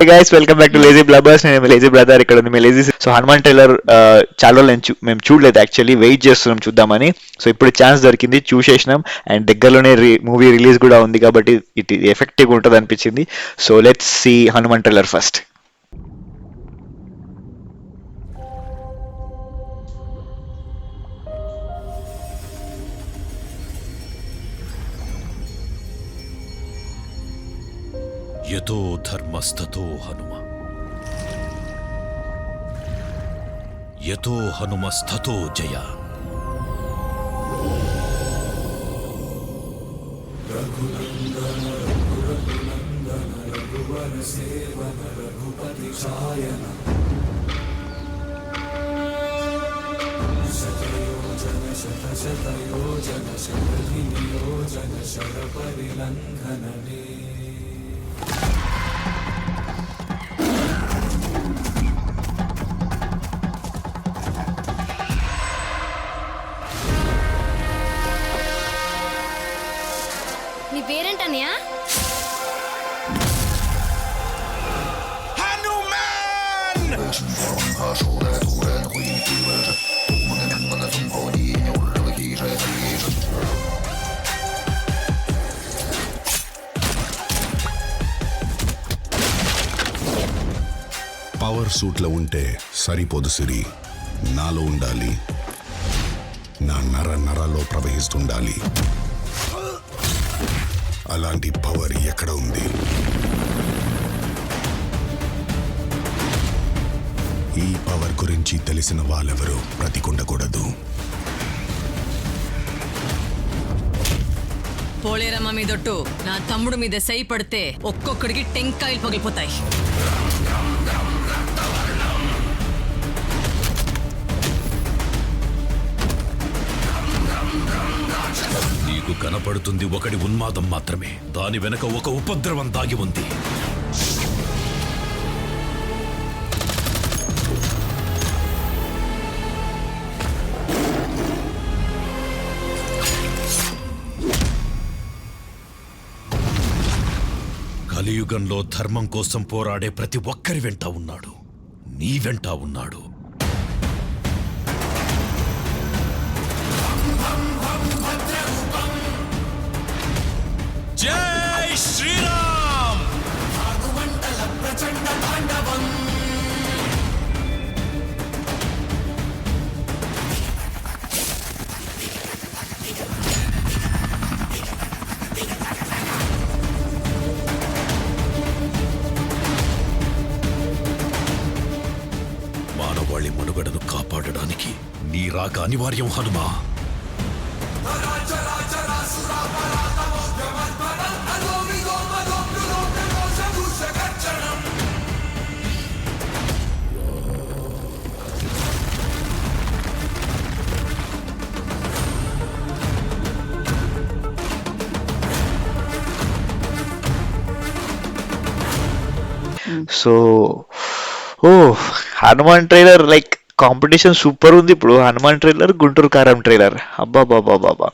Guys welcome back to lazy blubbers. నేను lazy brother, ఇక్కడ ఉంది మీ లేజీ. సో హనుమాన్ ట్రైలర్ చాలా రోజులు మేము చూడలేదు, యాక్చువల్లీ వెయిట్ చేస్తున్నాం చూద్దామని. సో ఇప్పుడు ఛాన్స్ దొరికింది, చూసేసినాం. అండ్ దగ్గరలోనే మూవీ రిలీజ్ కూడా ఉంది కాబట్టి ఇది ఎఫెక్టివ్ ఉంటుంది అనిపించింది. So let's see Hanuman trailer first. యతో ధర్మస్తతో హనుమ, యతో హనుమస్తతో జయ. నీ పేరేంటన్నయ్య? పవర్ సూట్లో ఉంటే సరిపోదు సిరి, నాలో ఉండాలి, నా నరాల్లో ప్రవహిస్తుండాలి. అలాంటి పవర్ ఎక్కడ ఉంది? ఈ పవర్ గురించి తెలిసిన వాళ్ళెవరూ బ్రతికుండకూడదు. పోలేరమ్మ మీదొట్టు నా తమ్ముడు మీద సై పడితే ఒక్కొక్కడికి టెంకాయలు పగిలిపోతాయి. నీకు కనపడుతుంది ఒకటి ఉన్మాదం మాత్రమే, దాని వెనక ఒక ఉపద్రవం దాగి ఉంది. కలియుగంలో ధర్మం కోసం పోరాడే ప్రతి ఒక్కరి వెంట ఉన్నాడు, నీ వెంట ఉన్నాడు. జై శ్రీరామ్. మానవాళి మనుగడను కాపాడడానికి నీ రాక అనివార్యం హనుమా. So Hanuman trailer like competition super ఉంది. ఇప్పుడు హనుమాన్ ట్రైలర్, గుంటూరు కారం ట్రైలర్, అబ్బా బాబా బాబా.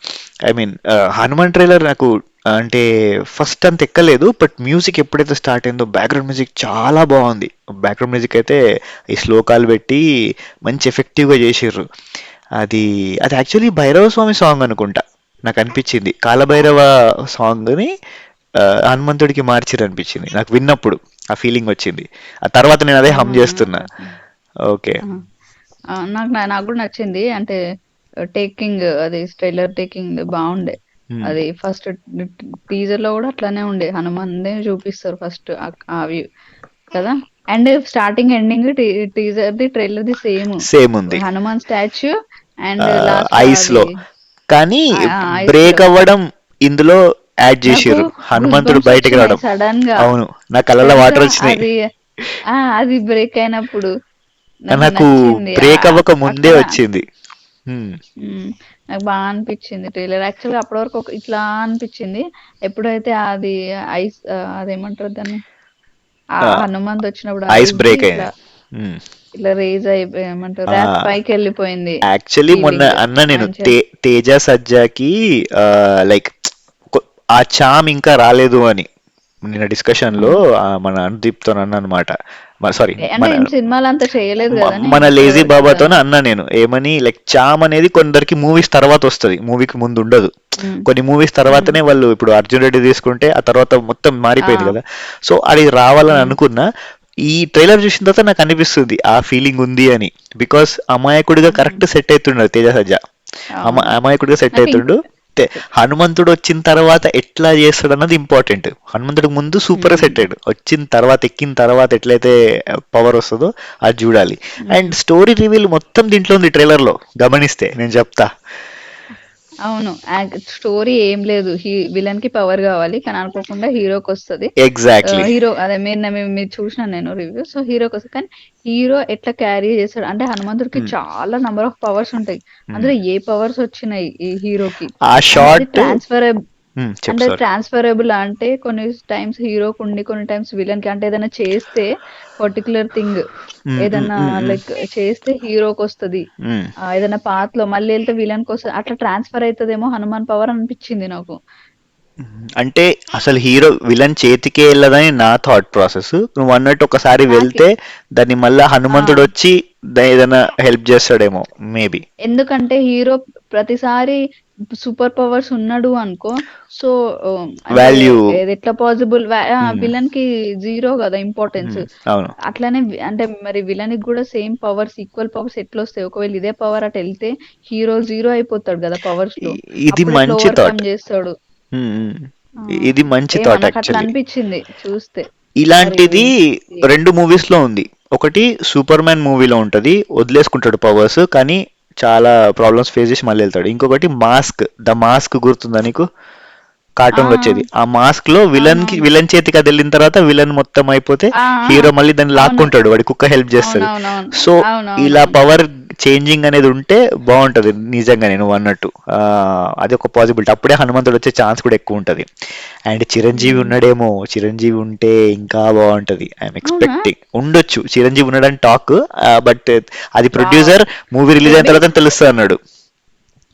ఐ మీన్ హనుమాన్ ట్రైలర్ నాకు అంటే ఫస్ట్ అంత ఎక్కలేదు, బట్ మ్యూజిక్ ఎప్పుడైతే స్టార్ట్ అయిందో బ్యాక్గ్రౌండ్ మ్యూజిక్ చాలా బాగుంది. బ్యాక్గ్రౌండ్ మ్యూజిక్ అయితే ఈ శ్లోకాలు పెట్టి మంచి ఎఫెక్టివ్గా చేసిర్రు. అది అది యాక్చువల్లీ భైరవ స్వామి సాంగ్ అనుకుంటా, నాకు అనిపించింది. కాలభైరవ సాంగ్ని హనుమంతుడికి మార్చిరు అనిపించింది నాకు విన్నప్పుడు, ఆ ఫీలింగ్ వచ్చింది. ఆ తర్వాత నేను అదే హమ్ చేస్తున్నా. ఓకే, నాకు కూడా నచ్చింది. అంటే టేకింగ్, అది ట్రైలర్ టేకింగ్ బాగుండే. అది ఫస్ట్ టీజర్ లో కూడా అట్లానే ఉండే, హనుమాన్ చూపిస్తారు ఫస్ట్ ఆ వ్యూ కదా. And starting ending teaser the trailer the same ఉంది, హనుమాన్ స్టాచ్యూ అండ్ ఐస్ లో. కానీ బ్రేక్ అవ్వడం ఇందులో యాడ్ చేసిర్రు, హనుమంతుడు బయటకు రావడం. సడన్ గా అవును, నా కళ్ళలో వాటర్ వచ్చినాయి. అది బ్రేక్ అయినప్పుడు నాకు బ్రేక్ అవ్వక ముందే వచ్చింది. నాకు బాగా అనిపించింది ట్రైలర్. యాక్చువల్గా అప్పటి వరకు ఇట్లా అనిపించింది, ఎప్పుడైతే అది ఐస్ అదేమంటారు దాన్ని, హనుమంత్ వచ్చినప్పుడు ఐస్ బ్రేక్ ఇట్లా రేజ్ అయిపోయి ఏమంటారు, పైకి వెళ్ళిపోయింది. యాక్చువల్లీ మొన్న అన్న నేను తేజ సజ్జాకి లైక్ ఆ చామ్ ఇంకా రాలేదు అని. నిన్న డిస్కషన్ లో మన అనుదీప్ తో అన్న అనమాట. సారీ, అంటే ఏం సినిమాలు అంత చేయలేదు కదా మన లేజీ బాబాతోనే అన్నా నేను ఏమని, లైక్ చామ్ అనేది కొందరికి మూవీస్ తర్వాత వస్తది, మూవీకి ముందు ఉండదు. కొన్ని మూవీస్ తర్వాతనే వాళ్ళు, ఇప్పుడు అర్జున్ రెడ్డి తీసుకుంటే ఆ తర్వాత మొత్తం మారిపోయింది కదా. సో అది రావాలని అనుకున్నా. ఈ ట్రైలర్ చూసిన తర్వాత నాకు అనిపిస్తుంది ఆ ఫీలింగ్ ఉంది అని. బికాస్ అమాయకుడిగా కరెక్ట్ సెట్ అవుతుండడు తేజ సజ్జా. అమాయకుడిగా సెట్ నాకు అవుతుండు. హనుమంతుడు వచ్చిన తర్వాత ఎట్లా చేస్తాడు అన్నది ఇంపార్టెంట్. హనుమంతుడికి ముందు సూపర్ సెట్ అయ్యాడు, వచ్చిన తర్వాత ఎక్కిన తర్వాత ఎట్లయితే పవర్ వస్తుందో అది చూడాలి. అండ్ స్టోరీ రివీల్ మొత్తం దీంట్లో ఉంది ట్రైలర్ లో, గమనిస్తే నేను చెప్తా. అవును, స్టోరీ ఏం లేదు, విలన్ కి పవర్ కావాలి కానీ అనుకోకుండా హీరోకి వస్తుంది. ఎగ్జాక్ట్లీ. హీరో అదే మీరు చూసిన నేను రివ్యూ, సో హీరోకి వస్తుంది. కానీ హీరో ఎట్లా క్యారీ చేస్తాడు అంటే హనుమంతుడికి చాలా నంబర్ ఆఫ్ పవర్స్ ఉంటాయి, అందులో ఏ పవర్స్ వచ్చినాయి ఈ హీరోకి ఆ షార్ట్ అంటే ట్రాన్స్ఫరబుల్ అంటే కొన్ని టైమ్స్ హీరోకి ఉండి కొన్ని టైమ్స్ విలన్ కి, అంటే ఏదైనా చేస్తే పర్టికులర్ థింగ్ ఏదైనా లైక్ చేస్తే హీరోకి వస్తుంది, ఏదైనా పాత్ లో మళ్ళీ వెళ్తే విలన్ కి వస్తుంది, అట్లా ట్రాన్స్ఫర్ అవుతుందేమో హనుమాన్ పవర్ అనిపించింది నాకు. అంటే అసలు హీరో విలన్ చేతికే వెళ్ళదని నా థాట్ ప్రాసెస్. నువ్వు అన్నట్టు ఒకసారి వెళ్తే దాన్ని మళ్ళా హనుమంతుడు వచ్చి ఏదైనా హెల్ప్ చేస్తాడేమో మేబీ. ఎందుకంటే హీరో ప్రతిసారి సూపర్ పవర్స్ ఉన్నాడు అనుకో, సో వాల్యూ ఎట్లా పాసిబుల్, విలన్ కి జీరో కదా ఇంపార్టెన్స్. అవును. అట్లానే అంటే మరి విలన్ కి కూడా సేమ్ పవర్స్, ఈక్వల్ పవర్స్ ఎట్లా వస్తాయి? ఒకవేళ ఇదే పవర్ అటు వెళ్తే హీరో జీరో అయిపోతాడు కదా పవర్స్ లో, ఇది మంచి థాట్ చేస్తాడు. ఇది మంచి థాట్ అట్లా యాక్చువల్లీ. అనిపించింది చూస్తే. ఇలాంటిది 2 మూవీస్ లో ఉంది. ఒకటి సూపర్ మ్యాన్ మూవీలో ఉంటది, వదిలేసుకుంటాడు పవర్స్ కానీ చాలా ప్రాబ్లమ్స్ ఫేస్ చేసి మళ్ళీ వెళ్తాడు. ఇంకొకటి మాస్క్, ద మాస్క్ గుర్తుందా నీకు? కార్టూన్ లో వచ్చేది. ఆ మాస్క్ లో విలన్ చేతికి అది వెళ్ళిన తర్వాత విలన్ మొత్తం అయిపోతే హీరో మళ్ళీ దాన్ని లాక్కుంటాడు, వాడి కుక్క హెల్ప్ చేస్తుంది. సో ఇలా పవర్ చేంజింగ్ అనేది ఉంటే బాగుంటది నిజంగానే నువ్వు అన్నట్టు. అది ఒక పాసిబిలిటీ, అప్పుడే హనుమంతుడు వచ్చే ఛాన్స్ కూడా ఎక్కువ ఉంటది. అండ్ చిరంజీవి ఉన్నాడేమో, చిరంజీవి ఉంటే ఇంకా బాగుంటది. ఐఎమ్ ఎక్స్పెక్టింగ్ ఉండొచ్చు చిరంజీవి ఉన్నాడని టాక్, బట్ అది ప్రొడ్యూసర్ మూవీ రిలీజ్ అయిన తర్వాత తెలుస్తుంది అన్నాడు.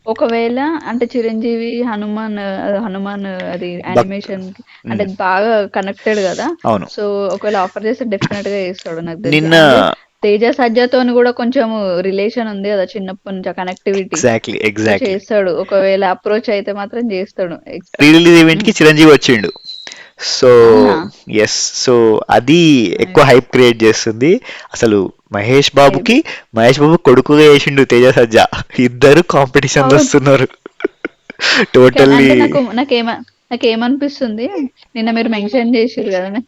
ఒకవేళ అంటే చిరంజీవి హనుమాన్ అది యానిమేషన్ అంటే బాగా కనెక్టెడ్ కదా. అవును. సో ఒకవేళ ఆఫర్ చేస్తే డెఫినెట్ గా చేస్తాడు నాకు తెలిసి. నిన్న తేజ సజ్జతో కూడా కొంచెం రిలేషన్ ఉంది కదా చిన్నప్పటి నుంచి, కనెక్టివిటీ ఎగ్జాక్ట్లీ చేస్తాడు. ఒకవేళ అప్రోచ్ అయితే మాత్రం చేస్తాడు. రీ రిలీజ్ ఈవెంట్ కి చిరంజీవి వచ్చిండు. సో ఎస్, సో అది ఎక్కువ హైప్ క్రియేట్ చేస్తుంది. అసలు మహేష్ బాబు కొడుకుగా చేసిండు తేజ సజ్జా. ఇద్దరు కాంపిటీషన్ వస్తున్నారు టోటల్లీ. నాకేమనిపిస్తుంది, నిన్న మీరు మెన్షన్ చేసిరు కదా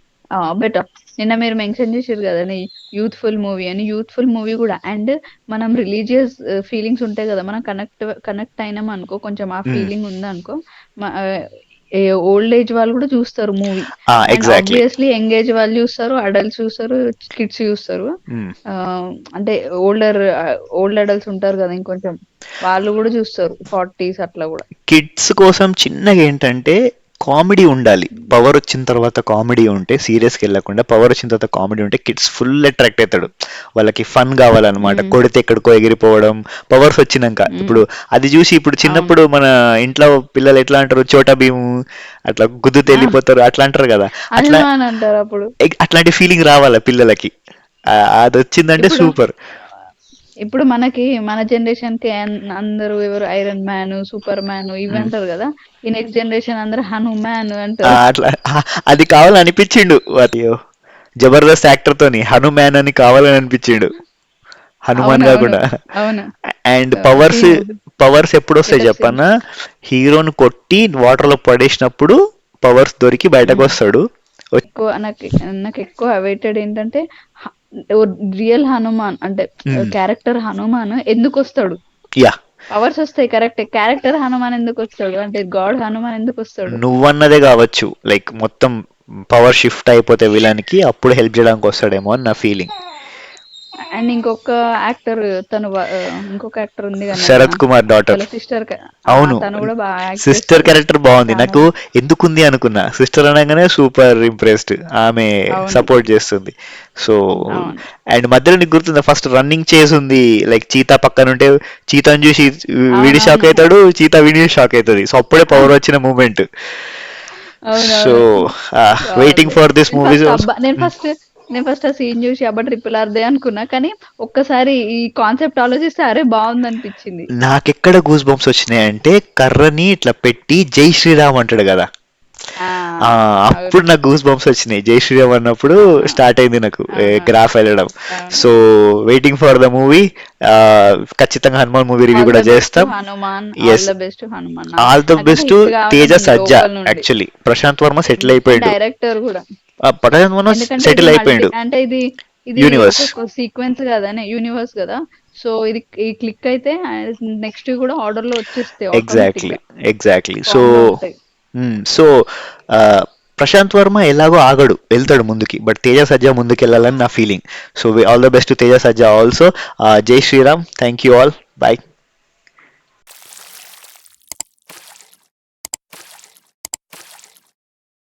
బెటర్, నిన్న మీరు మెన్షన్ చేసిరు కదా యూత్ఫుల్ మూవీ అని. యూత్ఫుల్ మూవీ కూడా అండ్ మనం రిలీజియస్ ఫీలింగ్స్ ఉంటాయి కదా, మనం కనెక్ట్ అయినాం అనుకో, కొంచెం ఆ ఫీలింగ్ ఉందనుకో, ఓల్డ్ ఏజ్ వాళ్ళు కూడా చూస్తారు మూవీ. ఆబ్వియస్లీ యంగ్ ఏజ్ వాళ్ళు చూస్తారు, అడల్ట్స్ చూస్తారు, కిడ్స్ చూస్తారు. అంటే ఓల్డ్ అడల్ట్స్ ఉంటారు కదా ఇంకొంచెం, వాళ్ళు కూడా చూస్తారు 40s అట్లా కూడా. కిడ్స్ కోసం చిన్నగా ఏంటంటే కామెడీ ఉండాలి. పవర్ వచ్చిన తర్వాత కామెడీ ఉంటే, సీరియస్కి వెళ్ళకుండా పవర్ వచ్చిన తర్వాత కామెడీ ఉంటే కిడ్స్ ఫుల్ అట్రాక్ట్ అవుతాడు. వాళ్ళకి ఫన్ కావాలన్నమాట, కొడితే ఎక్కడికో ఎగిరిపోవడం. పవర్స్ వచ్చినాక ఇప్పుడు అది చూసి, ఇప్పుడు చిన్నప్పుడు మన ఇంట్లో పిల్లలు ఎట్లా అంటారు, చోటా భీము అట్లా గుద్దు తేలిపోతారు అట్లా అంటారు కదా, అట్లా అట్లాంటి ఫీలింగ్ రావాలా పిల్లలకి. అది వచ్చిందంటే సూపర్. ఇప్పుడు మన జనరేషన్ కి అందరూ ఎవరు ఐరన్ మ్యాన్, సూపర్ మ్యాన్ ఇవి అంటారు కదా, ఈ నెక్స్ట్ జనరేషన్ అందరూ హనుమాన్ అంటారు. అట్లా అది కావాలని అనిపించిండు, జబర్దస్త్ యాక్టర్ తోని హనుమాన్ అని కావాలని అనిపించిండు, హనుమాన్ గా కూడా. అండ్ పవర్స్ ఎప్పుడు వస్తాయి చెప్పన్నా, హీరోని కొట్టి వాటర్ లో పడేసినప్పుడు పవర్స్ దొరికి బయటకు వస్తాడు. నాకు ఎక్కువ అవైటెడ్ ఏంటంటే రియల్ హనుమాన్ అంటే క్యారెక్టర్ హనుమాన్ ఎందుకు వస్తాడు, పవర్స్ వస్తాయి కరెక్ట్, క్యారెక్టర్ హనుమాన్ ఎందుకు వస్తాడు అంటే గాడ్ హనుమాన్ ఎందుకు వస్తాడు. నువ్వన్నదే కావచ్చు, లైక్ మొత్తం పవర్ షిఫ్ట్ అయిపోతే విలన్కి అప్పుడు హెల్ప్ చేయడానికి వస్తాడేమో అని నా ఫీలింగ్. అండ్ ఇంకొక యాక్టర్ ఉంది కదా, శరత్ కుమార్ డాటర్ సిస్టర్. అవును, సిస్టర్ క్యారెక్టర్ బాగుంది. నాకు ఎందుకుంది అనుకున్నా, సిస్టర్ అనగానే సూపర్ ఇంప్రెస్డ్, ఆమె సపోర్ట్ చేస్తుంది. సో అండ్ మధ్యలో నీకు గుర్తుందా, ఫస్ట్ రన్నింగ్ చేసింది లైక్ చీతా పక్కన ఉంటే, చీతాను చూసి వీడి షాక్ అవుతాడు, చీతా వీడి షాక్ అవుతుంది. సో అప్పుడే పవర్ వచ్చిన moment. So waiting for this movies నేను ఫస్ట్ ఆ సీన్ చూసి అబ్బా ట్రిపుల్ ఆర్దే అనుకున్నా, కానీ ఒక్కసారి ఈ కాన్సెప్ట్ ఆలోచిస్తే అరే బాగుంది అనిపించింది. నాకెక్కడ గూస్ బంప్స్ వచ్చినాయి అంటే కర్రని ఇట్లా పెట్టి జై శ్రీరామ్ అంటాడు కదా, అప్పుడు నాకు గూస్ బంప్స్ వచ్చినాయి. జై శ్రీరామ్ అన్నప్పుడు స్టార్ట్ అయింది నాకు గ్రాఫ్ వెళ్ళడం. So waiting for the movie. ఖచ్చితంగా హనుమాన్ మూవీ రివ్యూ కూడా చేస్తాం. Hanuman Yes. All the best Hanuman. All the best Teja Sajja. Actually Prashanth Varma settle అయిపోయాడు. డైరెక్టర్ కూడా ప్రశాంత్ వర్మ ఎందుకంటే సెటిల్ అయిపోయాడు. అంటే ఇది Universe. సీక్వెన్స్ కదా, యూనివర్స్ కదా. సో ఇది ఈ క్లిక్ అయితే నెక్స్ట్ కూడా ఆర్డర్ లో వచ్చేస్తాయి ఎగ్జాక్ట్లీ. సో ప్రశాంత్ వర్మ ఎలాగో ఆగడు, వెళ్తాడు ముందుకి. బట్ తేజ సజ్జా ముందుకు వెళ్ళాలని నా feeling. So all the best Teja Sajja also. Jai Shri Ram. Thank you all. Bye.